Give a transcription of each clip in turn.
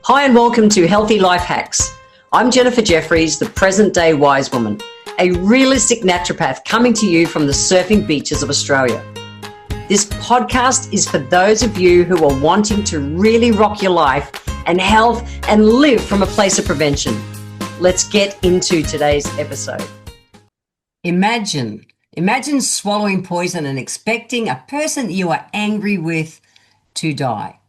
Hi and welcome to Healthy Life Hacks. I'm Jefferies, the present day wise woman, a realistic naturopath coming to you from the surfing beaches of Australia. This podcast is for those of you who are wanting to really rock your life and health and live from a place of prevention. Let's get into today's episode. Imagine swallowing poison and expecting a person that you are angry with to die.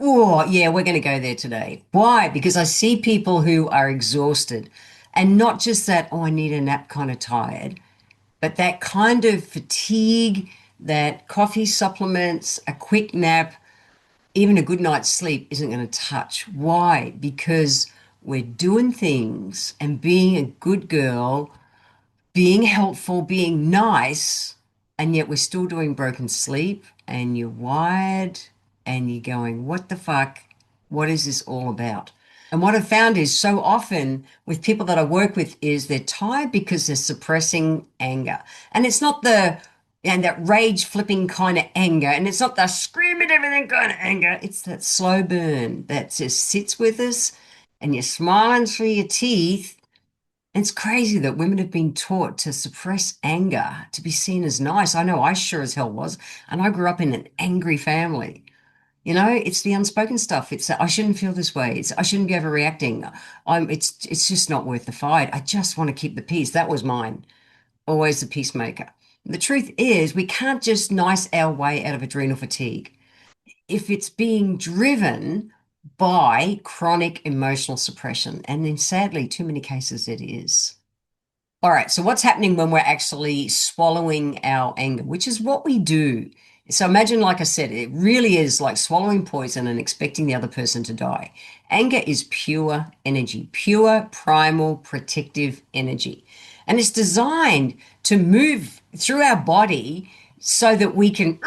Oh, yeah, we're going to go there today. Why? Because I see people who are exhausted and not just that, oh, I need a nap kind of tired, but that kind of fatigue that coffee supplements, a quick nap, even a good night's sleep isn't going to touch. Why? Because we're doing things and being a good girl, being helpful, being nice, and yet we're still doing broken sleep and you're wired and you're going, what the fuck? What is this all about? And what I've found is so often with people that I work with is they're tired because they're suppressing anger. And it's not that rage flipping kind of anger. And it's not the scream at everything kind of anger. It's that slow burn that just sits with us and you're smiling through your teeth. It's crazy that women have been taught to suppress anger, to be seen as nice. I know I sure as hell was. And I grew up in an angry family. You know, it's the unspoken stuff. It's I shouldn't feel this way. I shouldn't be overreacting. It's just not worth the fight. I just want to keep the peace. That was mine. Always the peacemaker. The truth is, we can't just nice our way out of adrenal fatigue. If it's being driven by chronic emotional suppression, and in sadly, too many cases it is. All right, so what's happening when we're actually swallowing our anger, which is what we do. So imagine, like I said, it really is like swallowing poison and expecting the other person to die. Anger is pure energy, pure primal protective energy. And it's designed to move through our body so that we can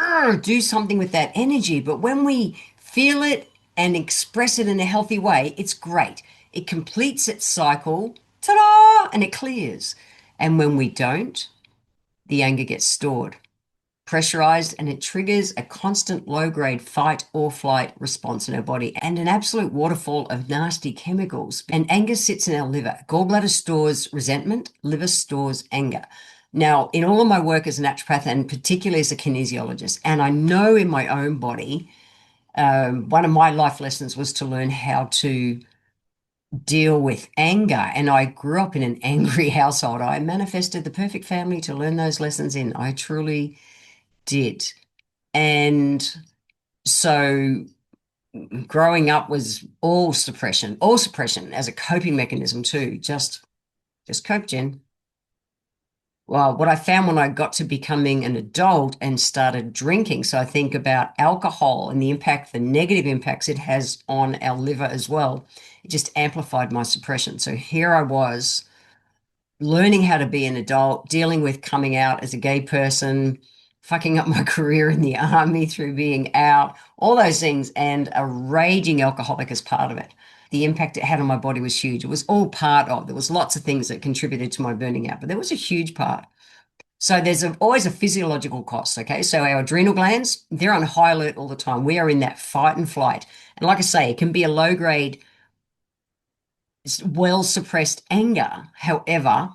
do something with that energy. But when we feel it and express it in a healthy way, it's great. It completes its cycle, ta-da, and it clears. And when we don't, the anger gets stored, pressurized, and it triggers a constant low-grade fight or flight response in our body and an absolute waterfall of nasty chemicals. And anger sits in our liver. Gallbladder stores resentment, liver stores anger. Now, in all of my work as a naturopath and particularly as a kinesiologist, and I know in my own body, one of my life lessons was to learn how to deal with anger. And I grew up in an angry household. I manifested the perfect family to learn those lessons in. I truly did. And so growing up was all suppression as a coping mechanism too. Just cope, Jen. Well, what I found when I got to becoming an adult and started drinking, so I think about alcohol and the impact, the negative impacts it has on our liver as well, it just amplified my suppression. So here I was learning how to be an adult, dealing with coming out as a gay person, fucking up my career in the army through being out, all those things, and a raging alcoholic as part of it. The impact it had on my body was huge. It was all part of, there was lots of things that contributed to my burning out, but there was a huge part. So there's always a physiological cost, okay? So our adrenal glands, they're on high alert all the time. We are in that fight and flight. And like I say, it can be a low-grade, well-suppressed anger. However,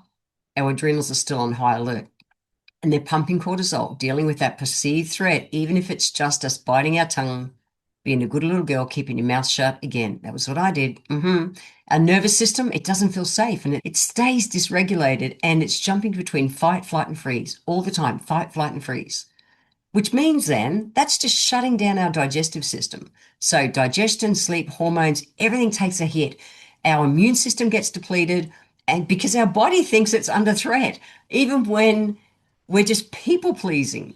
our adrenals are still on high alert. And they're pumping cortisol, dealing with that perceived threat, even if it's just us biting our tongue, being a good little girl, keeping your mouth shut. Again, that was what I did. Our nervous system, it doesn't feel safe and it stays dysregulated and it's jumping between fight, flight, and freeze all the time. Fight, flight, and freeze. Which means then that's just shutting down our digestive system. So digestion, sleep, hormones, everything takes a hit. Our immune system gets depleted, and because our body thinks it's under threat, even when we're just people pleasing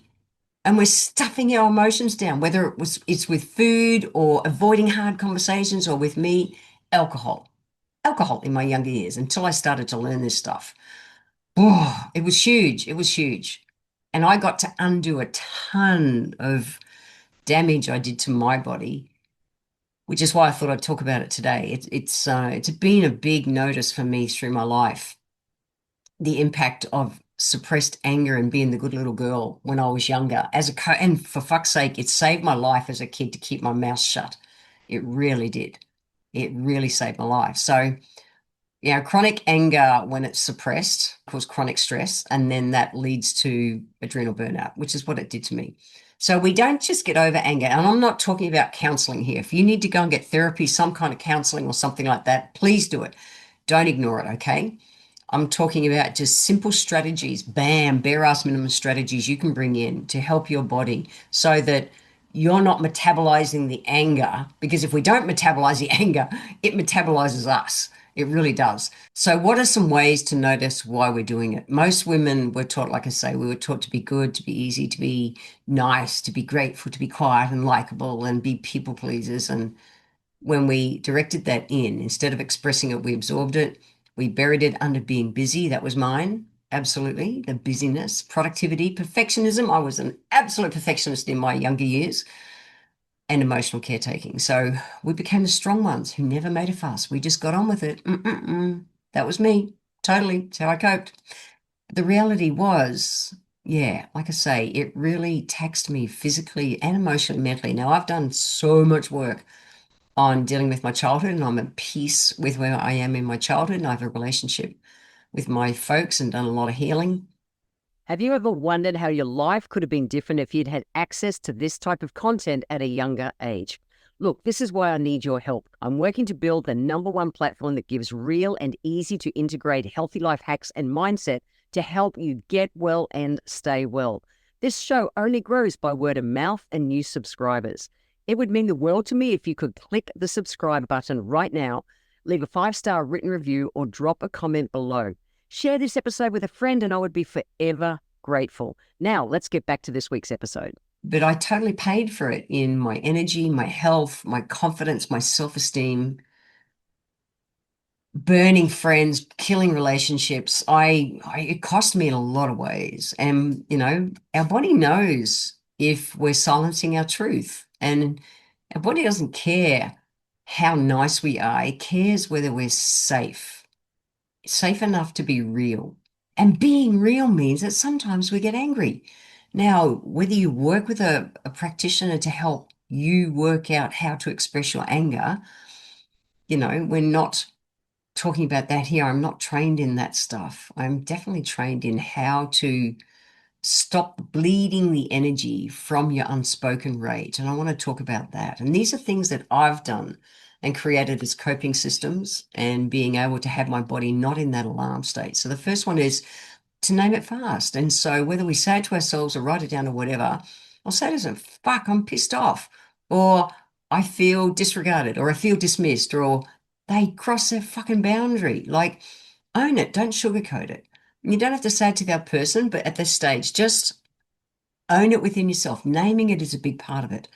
and we're stuffing our emotions down, whether it's with food or avoiding hard conversations or with me, alcohol in my younger years until I started to learn this stuff. Oh, it was huge. It was huge. And I got to undo a ton of damage I did to my body, which is why I thought I'd talk about it today. It's been a big notice for me through my life, the impact of suppressed anger and being the good little girl when I was younger. And for fuck's sake, it saved my life as a kid to keep my mouth shut. It really did. It really saved my life. So, chronic anger, when it's suppressed, causes chronic stress, and then that leads to adrenal burnout, which is what it did to me. So we don't just get over anger. And I'm not talking about counseling here. If you need to go and get therapy, some kind of counseling or something like that, please do it. Don't ignore it, okay? I'm talking about just simple strategies, bam, bare ass minimum strategies you can bring in to help your body so that you're not metabolizing the anger. Because if we don't metabolize the anger, it metabolizes us. It really does. So, what are some ways to notice why we're doing it? Most women were taught, like I say, we were taught to be good, to be easy, to be nice, to be grateful, to be quiet and likable and be people pleasers. And when we directed that in, instead of expressing it, we absorbed it. We buried it under being busy. That was mine. Absolutely. The busyness, productivity, perfectionism. I was an absolute perfectionist in my younger years, and emotional caretaking. So we became the strong ones who never made a fuss. We just got on with it. That was me. Totally. That's how I coped. The reality was, yeah, like I say, it really taxed me physically and emotionally, mentally. Now, I've done so much work on dealing with my childhood, and I'm at peace with where I am in my childhood, and I have a relationship with my folks and done a lot of healing. Have you ever wondered how your life could have been different if you'd had access to this type of content at a younger age? Look, this is why I need your help. I'm working to build the #1 platform that gives real and easy to integrate healthy life hacks and mindset to help you get well and stay well. This show only grows by word of mouth and new subscribers. It would mean the world to me if you could click the subscribe button right now, leave a 5-star written review, or drop a comment below. Share this episode with a friend and I would be forever grateful. Now, let's get back to this week's episode. But I totally paid for it in my energy, my health, my confidence, my self-esteem, burning friends, killing relationships. It cost me in a lot of ways. And, our body knows if we're silencing our truth. And our body doesn't care how nice we are. It cares whether we're safe enough to be real. And being real means that sometimes we get angry. Now, whether you work with a practitioner to help you work out how to express your anger, we're not talking about that here. I'm not trained in that stuff. I'm definitely trained in how to stop bleeding the energy from your unspoken rage. And I want to talk about that. And these are things that I've done and created as coping systems and being able to have my body not in that alarm state. So the first one is to name it fast. And so whether we say it to ourselves or write it down or whatever, I'll say to myself, fuck, I'm pissed off. Or I feel disregarded, or I feel dismissed, or they cross their fucking boundary. Like, own it. Don't sugarcoat it. You don't have to say it to the other person, but at this stage, just own it within yourself. Naming it is a big part of it.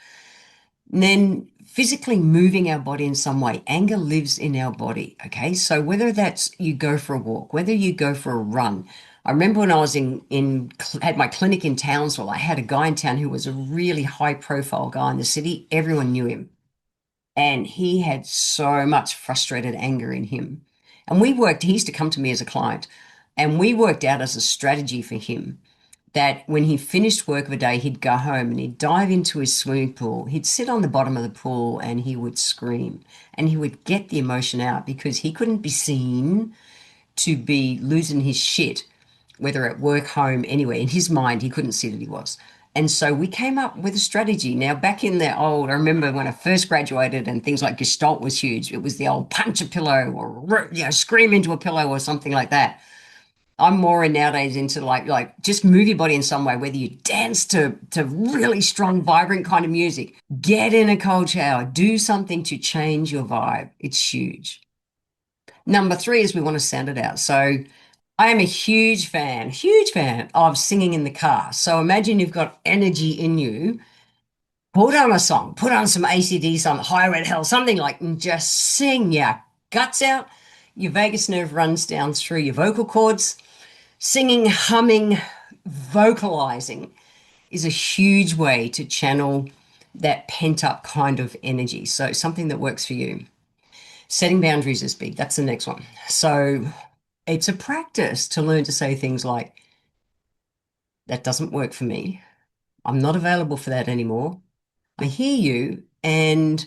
And then physically moving our body in some way. Anger lives in our body, okay? So whether that's you go for a walk, whether you go for a run. I remember when I was had my clinic in Townsville, I had a guy in town who was a really high profile guy in the city. Everyone knew him. And he had so much frustrated anger in him. And he used to come to me as a client, and we worked out as a strategy for him that when he finished work of a day, he'd go home and he'd dive into his swimming pool. He'd sit on the bottom of the pool and he would scream and he would get the emotion out because he couldn't be seen to be losing his shit, whether at work, home, anywhere. In his mind, he couldn't see that he was. And so we came up with a strategy. Now, back in the old, I remember when I first graduated and things like Gestalt was huge. It was the old punch a pillow or scream into a pillow or something like that. I'm more nowadays into like just move your body in some way, whether you dance to really strong, vibrant kind of music, get in a cold shower, do something to change your vibe. It's huge. Number 3 is we want to sound it out. So I am a huge fan of singing in the car. So imagine you've got energy in you. Put on a song, put on some ACD, some High Red Hell, something like, and just sing your guts out. Your vagus nerve runs down through your vocal cords. Singing, humming, vocalizing is a huge way to channel that pent up kind of energy. So something that works for you. Setting boundaries is big. That's the next one. So it's a practice to learn to say things like, that doesn't work for me. I'm not available for that anymore. I hear you and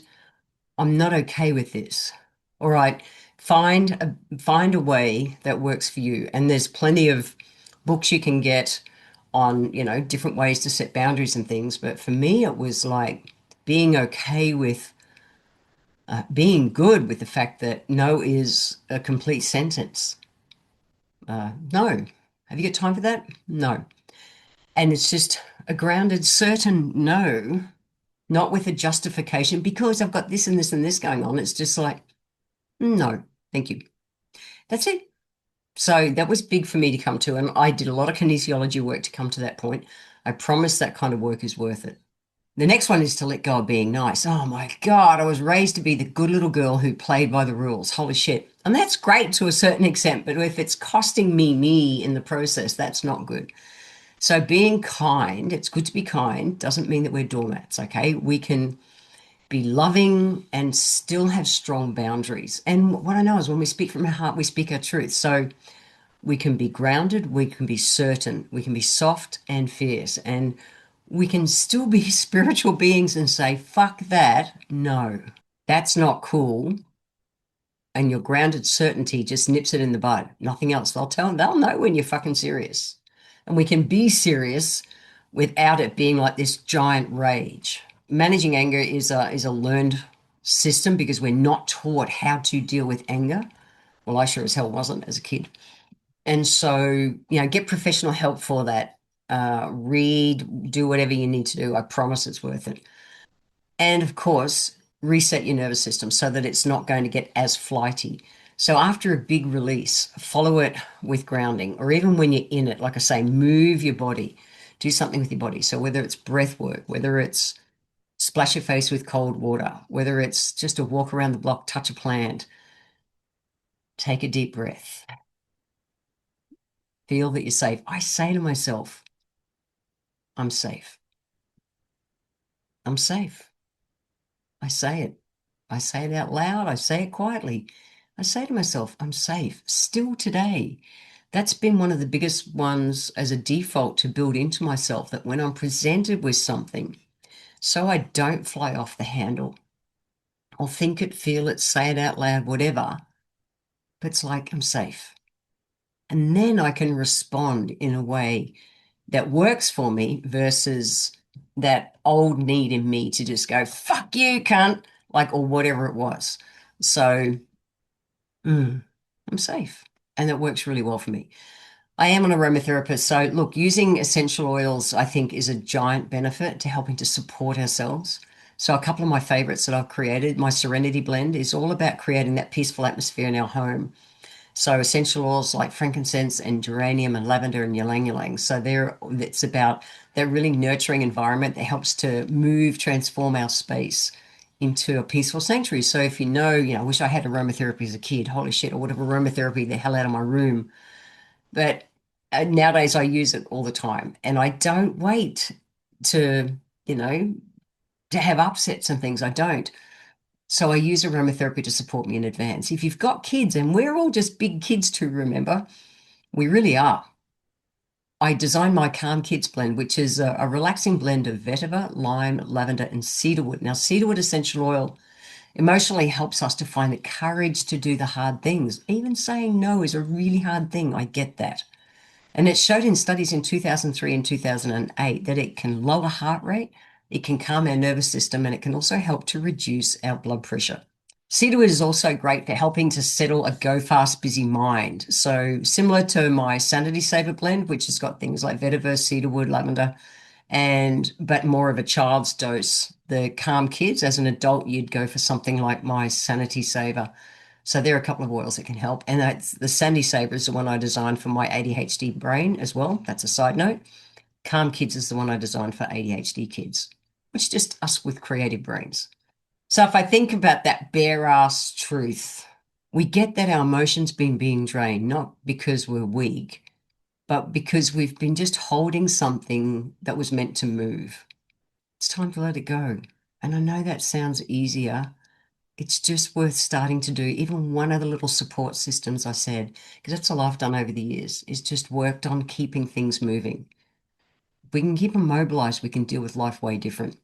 I'm not okay with this. All right, find a way that works for you. And there's plenty of books you can get on, different ways to set boundaries and things. But for me, it was like being okay with being good with the fact that no is a complete sentence. No. Have you got time for that? No. And it's just a grounded, certain no, not with a justification because I've got this and this and this going on. It's just like, no, thank you. That's it. So that was big for me to come to. And I did a lot of kinesiology work to come to that point. I promise that kind of work is worth it. The next one is to let go of being nice. Oh my God, I was raised to be the good little girl who played by the rules. Holy shit. And that's great to a certain extent, but if it's costing me in the process, that's not good. So being kind, it's good to be kind, doesn't mean that we're doormats, okay? We can be loving and still have strong boundaries. And what I know is when we speak from our heart, we speak our truth. So we can be grounded, we can be certain, we can be soft and fierce, and we can still be spiritual beings and say, fuck that, no, that's not cool. And your grounded certainty just nips it in the bud. Nothing else. They'll know when you're fucking serious. And we can be serious without it being like this giant rage. Managing anger is a learned system because we're not taught how to deal with anger. Well, I sure as hell wasn't as a kid. And so, get professional help for that. Read, do whatever you need to do. I promise it's worth it. And of course, reset your nervous system so that it's not going to get as flighty. So after a big release, follow it with grounding, or even when you're in it, like I say, move your body, do something with your body. So whether it's breath work, whether it's splash your face with cold water, whether it's just a walk around the block, touch a plant, take a deep breath, feel that you're safe. I say to myself, I'm safe. I'm safe. I say it. I say it out loud. I say it quietly. I say to myself, I'm safe. Still today. That's been one of the biggest ones as a default to build into myself, that when I'm presented with something, so I don't fly off the handle. I'll think it, feel it, say it out loud, whatever. But it's like, I'm safe. And then I can respond in a way that works for me versus that old need in me to just go, fuck you, cunt, like, or whatever it was. So I'm safe. And that works really well for me. I am an aromatherapist. So, look, using essential oils, I think, is a giant benefit to helping to support ourselves. So, a couple of my favorites that I've created, my Serenity blend is all about creating that peaceful atmosphere in our home. So essential oils like frankincense and geranium and lavender and ylang ylang. So it's about that really nurturing environment that helps to transform our space into a peaceful sanctuary. So if I wish I had aromatherapy as a kid. Holy shit, I would have aromatherapy the hell out of my room. But nowadays I use it all the time, and I don't wait to, you know, to have upsets and things. I don't. So I use aromatherapy to support me in advance. If you've got kids, and we're all just big kids too, remember, we really are. I designed my Calm Kids blend, which is a relaxing blend of vetiver, lime, lavender, and cedarwood. Now, cedarwood essential oil emotionally helps us to find the courage to do the hard things. Even saying no is a really hard thing. I get that. And it showed in studies in 2003 and 2008 that it can lower heart rate, it can calm our nervous system, and it can also help to reduce our blood pressure. Cedarwood is also great for helping to settle a go fast, busy mind. So similar to my Sanity Saver blend, which has got things like vetiver, cedarwood, lavender, but more of a child's dose. The Calm Kids, as an adult, you'd go for something like my Sanity Saver. So there are a couple of oils that can help. And that's the Sandy Saver is the one I designed for my ADHD brain as well. That's a side note. Calm Kids is the one I designed for ADHD kids, which is just us with creative brains. So if I think about that bare ass truth, we get that our emotions been being drained, not because we're weak, but because we've been just holding something that was meant to move. It's time to let it go. And I know that sounds easier. It's just worth starting to do. Even one of the little support systems I said, because that's all I've done over the years, is just worked on keeping things moving. If we can keep them mobilized, we can deal with life way different.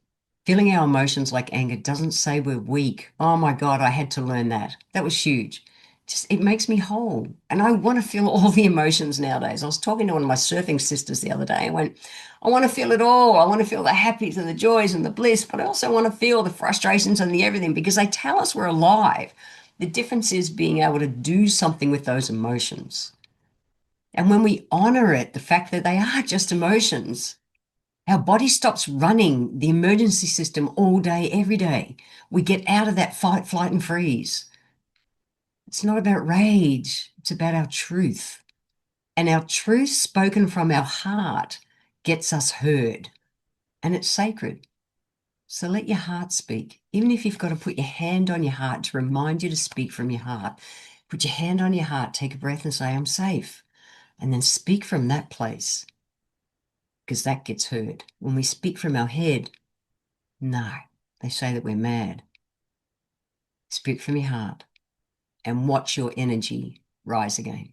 Feeling our emotions like anger doesn't say we're weak. Oh my God, I had to learn that. That was huge. Just, it makes me whole. And I want to feel all the emotions nowadays. I was talking to one of my surfing sisters the other day and went, I want to feel it all. I want to feel the happies and the joys and the bliss, but I also want to feel the frustrations and the everything because they tell us we're alive. The difference is being able to do something with those emotions. And when we honor it, the fact that they are just emotions, our body stops running the emergency system all day, every day. We get out of that fight, flight, and freeze. It's not about rage. It's about our truth. And our truth spoken from our heart gets us heard. And it's sacred. So let your heart speak. Even if you've got to put your hand on your heart to remind you to speak from your heart, put your hand on your heart, take a breath and say, I'm safe. And then speak from that place. Because that gets heard. When we speak from our head, no, they say that we're mad. Speak from your heart and watch your energy rise again.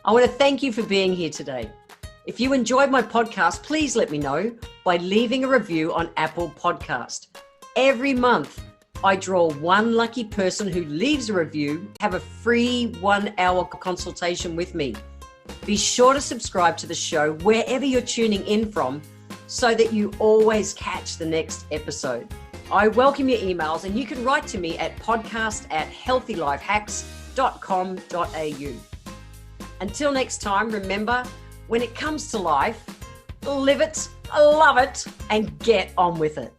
I want to thank you for being here today. If you enjoyed my podcast, please let me know by leaving a review on Apple Podcast. Every month, I draw one lucky person who leaves a review, have a free 1-hour consultation with me. Be sure to subscribe to the show wherever you're tuning in from so that you always catch the next episode. I welcome your emails and you can write to me at podcast@healthylifehacks.com.au. Until next time, remember, when it comes to life, live it, love it, and get on with it.